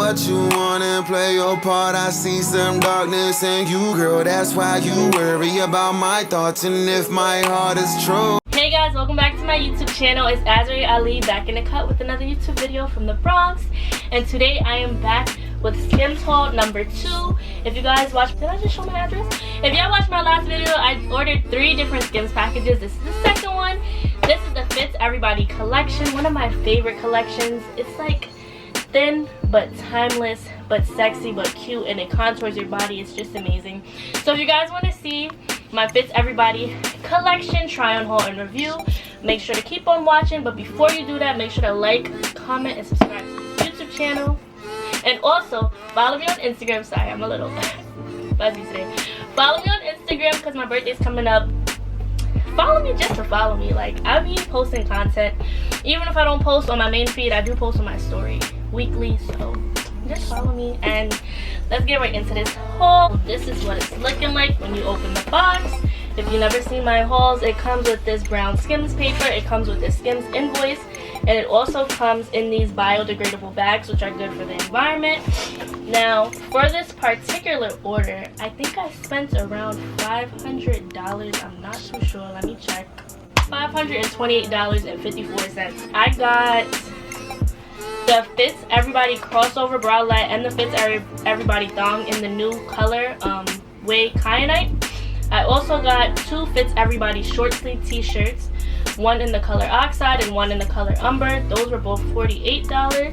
what you want and play your part. I see some darkness in you, girl. That's why you worry about my thoughts and if my heart is true. Hey guys, welcome back to my YouTube channel. It's Azure back in the cut with another YouTube video from the Bronx. And today I am back with Skims haul number 2. If you guys watched, did I just show my address? If y'all watched my last video, I ordered 3 different Skims packages. This is the second one. This is the Fits Everybody collection, one of my favorite collections. It's like thin but timeless but sexy but cute, and it contours your body. It's just amazing. So if you guys want to see my Fits Everybody collection try on haul and review, make sure to keep on watching. But before you do that, make sure to like, comment, and subscribe to this YouTube channel. And also follow me on Instagram. Sorry, I'm a little buzzy today. Follow me on Instagram because my birthday's coming up. Follow me just to follow me. Like, I'll be posting content. Even if I don't post on my main feed, I do post on my story weekly. So just follow me and let's get right into this haul. This is what it's looking like when you open the box. If you've never seen my hauls, it comes with this brown Skims paper, it comes with this Skims invoice, and it also comes in these biodegradable bags, which are good for the environment. Now, for this particular order, I think I spent around $500. I'm not too sure. Let me check. $528.54. I got the Fits Everybody crossover bralette and the Fits Everybody thong in the new color way Kyanite. I also got 2 Fits Everybody short sleeve t-shirts, one in the color Oxide and one in the color Umber. Those were both $48.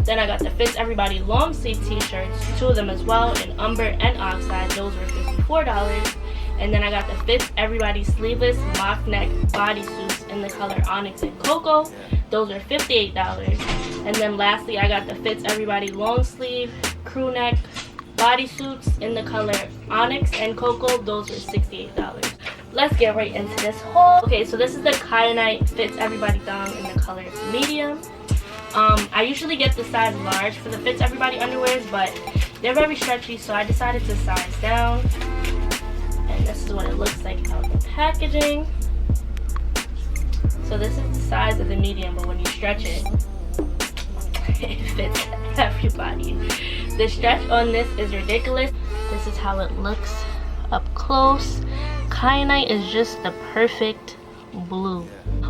Then I got the Fits Everybody long sleeve t-shirts, 2 of them as well, in Umber and Oxide. Those were $54. And then I got the Fits Everybody sleeveless mock neck bodysuits in the color Onyx and Cocoa. Those are $58. And then lastly, I got the Fits Everybody long sleeve crew neck bodysuits in the color Onyx and Cocoa. Those are $68. Let's get right into this haul. Okay, so this is the Kyanite Fits Everybody thong in the color medium. I usually get the size large for the Fits Everybody underwears, but they're very stretchy, so I decided to size down. And this is what it looks like out the packaging. So this is the size of the medium, but when you stretch it, it fits everybody. The stretch on this is ridiculous. This is how it looks up close. Kyanite is just the perfect blue.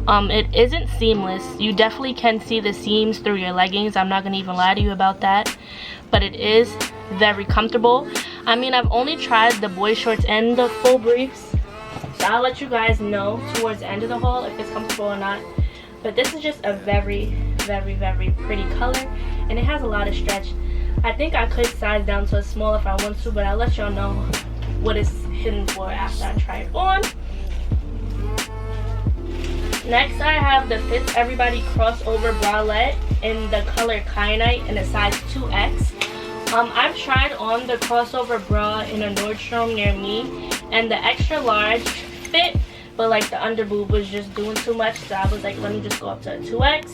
It isn't seamless. You definitely can see the seams through your leggings. I'm not gonna even lie to you about that. But it is very comfortable. I mean, I've only tried the boy shorts and the full briefs, so I'll let you guys know towards the end of the haul if it's comfortable or not. But this is just a very, very, very pretty color, and it has a lot of stretch. I think I could size down to a small if I want to, but I'll let y'all know what it's hidden for after I try it on. Next, I have the Fits Everybody crossover bralette in the color Kyanite in a size 2X. I've tried on the crossover bra in a Nordstrom near me, and the extra large fit, but like the under boob was just doing too much, so I was like, let me just go up to a 2X.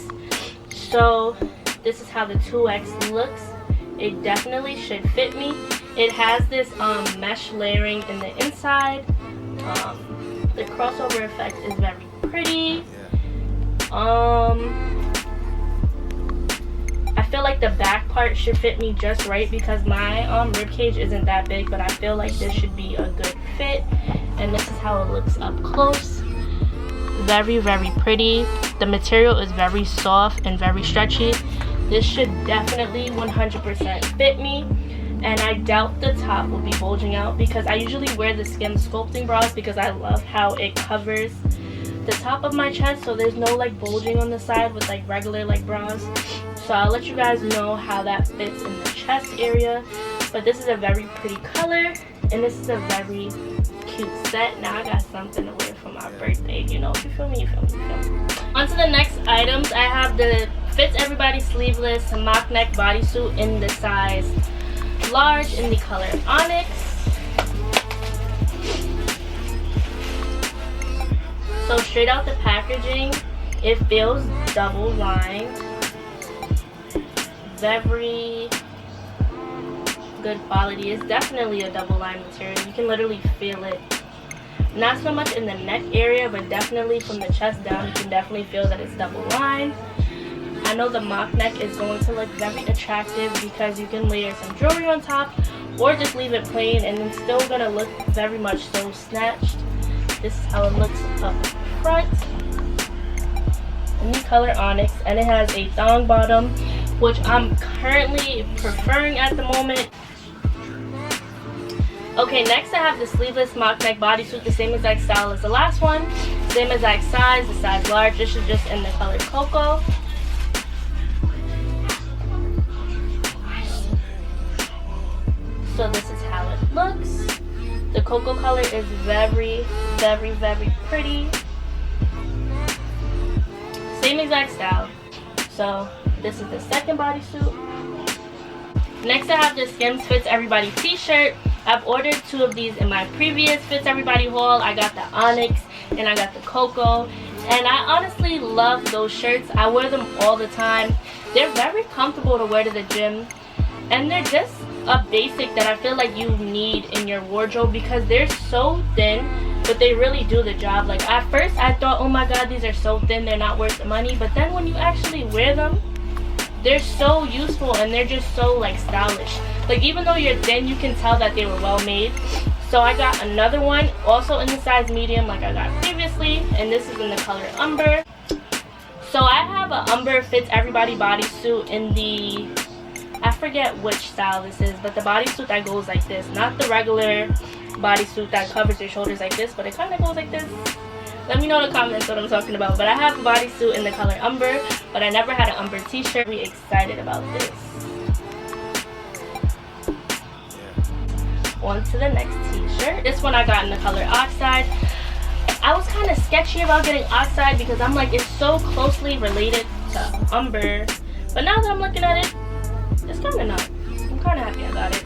So this is how the 2X looks. It definitely should fit me. It has this mesh layering in the inside. The crossover effect is very pretty. I feel like the back part should fit me just right because my rib cage isn't that big, but I feel like this should be a good fit. And this is how it looks up close. Very, very pretty. The material is very soft and very stretchy. This should definitely 100% fit me. And I doubt the top will be bulging out because I usually wear the Skims sculpting bras because I love how it covers the top of my chest, so there's no like bulging on the side with like regular like bras. So I'll let you guys know how that fits in the chest area. But this is a very pretty color, and this is a very cute set. Now I got something to wear for my birthday, you know. You feel me? You feel me? You feel me? On to the next items. I have the Fits Everybody sleeveless mock neck bodysuit in the size large in the color Onyx. So straight out the packaging, it feels double lined. Very good quality. It's definitely a double lined material. You can literally feel it. Not so much in the neck area, but definitely from the chest down, you can definitely feel that it's double lined. I I know the mock neck is going to look very attractive because you can layer some jewelry on top or just leave it plain and it's still gonna look very much so snatched. This is how it looks up front. In the color Onyx, and it has a thong bottom, which I'm currently preferring at the moment. Okay, next I have the sleeveless mock neck bodysuit, the same exact style as the last one, same exact size, the size large. This is just in the color Cocoa. So this is how it looks. The cocoa color is very, very, very pretty. Same exact style. So this is the second bodysuit. Next I have the Skims Fits Everybody t-shirt. I've ordered 2 of these in my previous Fits Everybody haul. I got the Onyx and I got the Cocoa. And I honestly love those shirts. I wear them all the time. They're very comfortable to wear to the gym. And they're just a basic that I feel like you need in your wardrobe because they're so thin, but they really do the job. Like at first I thought, oh my god, these are so thin, they're not worth the money. But then when you actually wear them, they're so useful and they're just so like stylish. Like even though you're thin, you can tell that they were well made. So I got another one also in the size medium like I got previously, and this is in the color Umber. So I have a Umber Fits Everybody bodysuit in the, I forget which style this is, but the bodysuit that goes like this, not the regular bodysuit that covers your shoulders like this, but it kind of goes like this. Let me know in the comments what I'm talking about. But I have a bodysuit in the color Umber, but I never had an Umber t-shirt. Really excited about this. On to the next t-shirt. This one I got in the color Oxide. I was kind of sketchy about getting Oxide because I'm like, it's so closely related to Umber. But now that I'm looking at it, it's kind of not. I'm kind of happy I got it.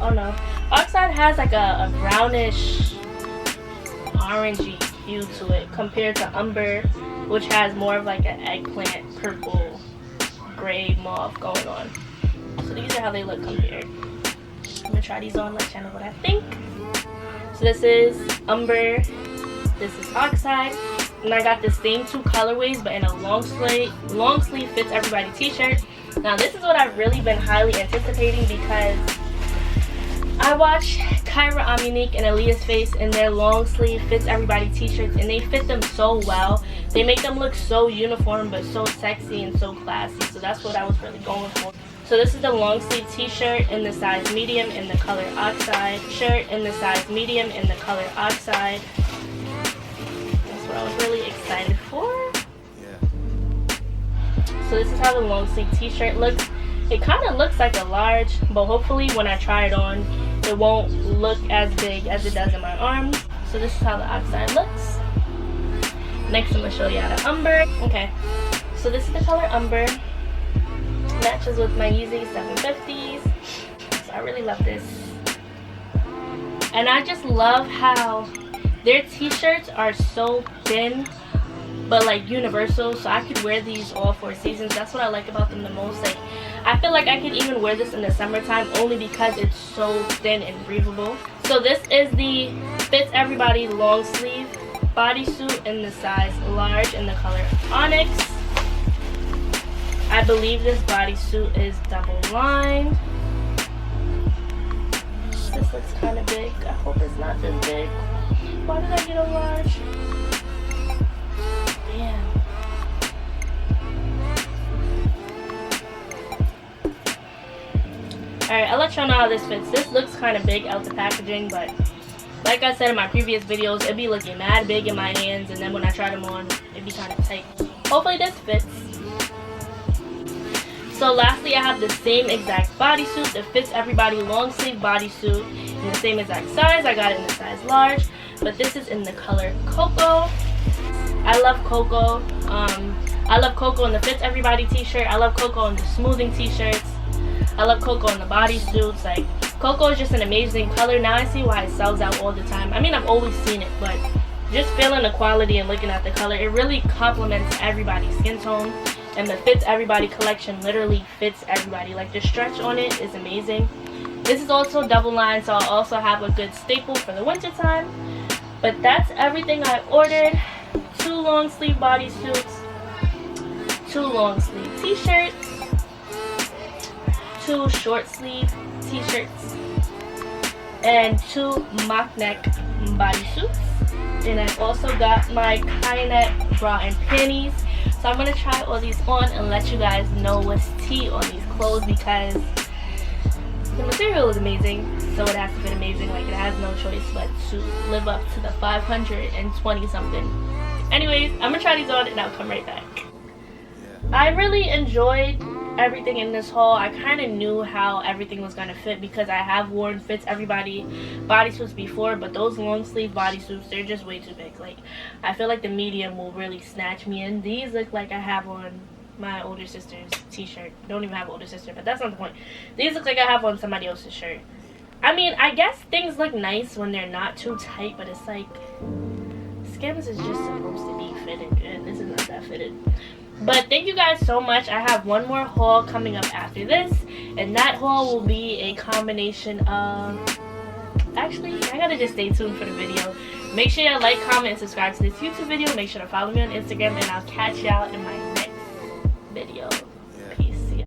Oh no. Oxide has like a brownish, orangey hue to it compared to Umber, which has more of like an eggplant, purple, gray, mauve going on. So these are how they look compared. I'm gonna try these on, let you know what I think. So this is Umber, this is Oxide, and I got the same 2 colorways but in a long sleeve Fits Everybody t-shirt. Now this is what I've really been highly anticipating because I watch Kyra Amunique and Aaliyah's Face in their long sleeve Fits Everybody t-shirts, and they fit them so well. They make them look so uniform but so sexy and so classy, so that's what I was really going for. So this is the long sleeve t-shirt in the size medium in the color Oxide. Shirt in the size medium in the color Oxide. That's what I was really excited for. So this is how the long sleeve t-shirt looks. It kind of looks like a large, but hopefully when I try it on, it won't look as big as it does in my arms. So this is how the Oxide looks. Next I'm going to show you how the Umber. Okay, so this is the color Umber. Matches with my Yeezy 750s. So I really love this. And I just love how their t-shirts are so thin but like universal, so I could wear these all 4 seasons. That's what I like about them the most. Like I feel like I could even wear this in the summertime only because it's so thin and breathable. So this is the Fits Everybody long sleeve bodysuit in the size large in the color Onyx. I believe this bodysuit is double lined. This looks kind of big. I hope it's not this big. Why did I get a large? Damn. Alright, I'll let y'all know how this fits. This looks kind of big out the packaging, but like I said in my previous videos, it'd be looking mad big in my hands, and then when I try them on, it'd be kind of tight. Hopefully this fits. So lastly, I have the same exact bodysuit, the Fits Everybody long sleeve bodysuit in the same exact size. I got it in the size large, but this is in the color Cocoa. I love Cocoa. I love Cocoa in the Fits Everybody t-shirt. I love Cocoa in the smoothing t-shirts. I love Cocoa in the bodysuits. Like, Cocoa is just an amazing color. Now I see why it sells out all the time. I mean, I've always seen it, but just feeling the quality and looking at the color, it really complements everybody's skin tone. And the Fits Everybody collection literally fits everybody. Like, the stretch on it is amazing. This is also double lined, so I'll also have a good staple for the winter time. But that's everything I ordered. 2 long sleeve bodysuits, 2 long sleeve t-shirts, 2 short sleeve t-shirts, and 2 mock neck bodysuits. And I also got my Kyanite bra and panties. So I'm gonna try all these on and let you guys know what's tea on these clothes, because the material is amazing, so it has to be amazing. Like, it has no choice but to live up to the 520 something. Anyways, I'm gonna try these on and I'll come right back. I really enjoyed everything in this haul. I kind of knew how everything was gonna fit because I have worn fits everybody bodysuits before, but those long sleeve bodysuits, they're just way too big. Like, I feel like the medium will really snatch me in. These look like I have on my older sister's t-shirt. Don't even have an older sister, but that's not the point. These look like I have on somebody else's shirt. I mean, I guess things look nice when they're not too tight, but it's like Skims is just supposed to be fitted, and this is not that fitted. But thank you guys so much. I have one more haul coming up after this, and that haul will be a combination of, actually, I gotta just stay tuned for the video. Make sure you like, comment, and subscribe to this YouTube video. Make sure to follow me on Instagram, and I'll catch y'all in my next video.